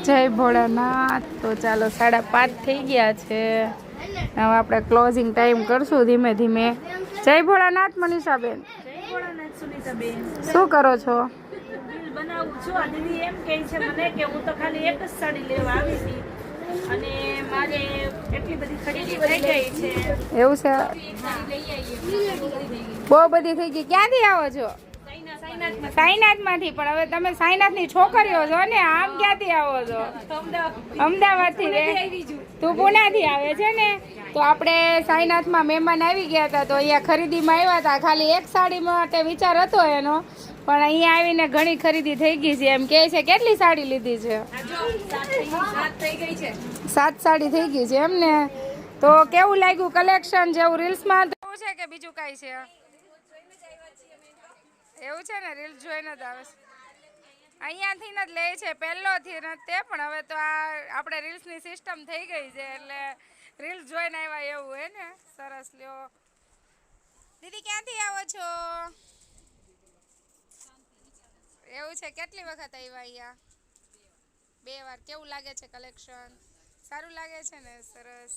જય ભોળાનાથ। તો ચાલો 5:30 થઈ ગયા છે। હવે આપણે ક્લોઝિંગ ટાઈમ કરશું ધીમે ધીમે। જય ભોળાનાથ મનીષાબેન। જય ભોળાનાથ સુનીતાબેન। શું કરો છો? રીલ બનાવું છું। આ દીદી એમ કહે છે મને કે હું તો ખાલી એક જ સાડી લેવા આવી હતી અને મારે એટલી બધી ખરીદી થઈ ગઈ છે। એવું છે? બહુ બધી થઈ ગઈ। ક્યાંથી આવો છો? સાઈનાથમાંથી। પણ હવે તમે સાઈનાથની છોકરીઓ છો ને, આમ ક્યાંથી આવો છો? અમદાવાદથી। તું પુનાથી આવે છે ને? તો આપણે સાઈનાથમાં મહેમાન આવી ગયા હતા, તો અહીંયા ખરીદીમાં આવ્યા હતા। ખાલી એક સાડી માટે વિચાર હતો એનો, પણ અહીંયા આવીને ઘણી ખરીદી થઈ ગઈ છે એમ કહે છે। કેટલી સાડી લીધી છે? 7 સાડી થઈ ગઈ છે એમ ને? તો કેવું લાગ્યું કલેક્શન? જેવું રીલ્સમાં હતું છે કે બીજું કાંઈ છે? એવું છે ને, રીલ્સ જોઈને જ આવે છે। અહીંયાથી જ લે છે પહેલોથી નથી તે, પણ હવે તો આ આપણે રીલ્સની સિસ્ટમ થઈ ગઈ છે એટલે રીલ્સ જોઈને આવ્યા એવું હે ને? સરસ લ્યો। દીદી ક્યાંથી આવો છો? એવું છે? કેટલી વખત આવ્યા અહીંયા? 2 વાર। કેવું લાગે છે કલેક્શન? સારું લાગે છે ને? સરસ।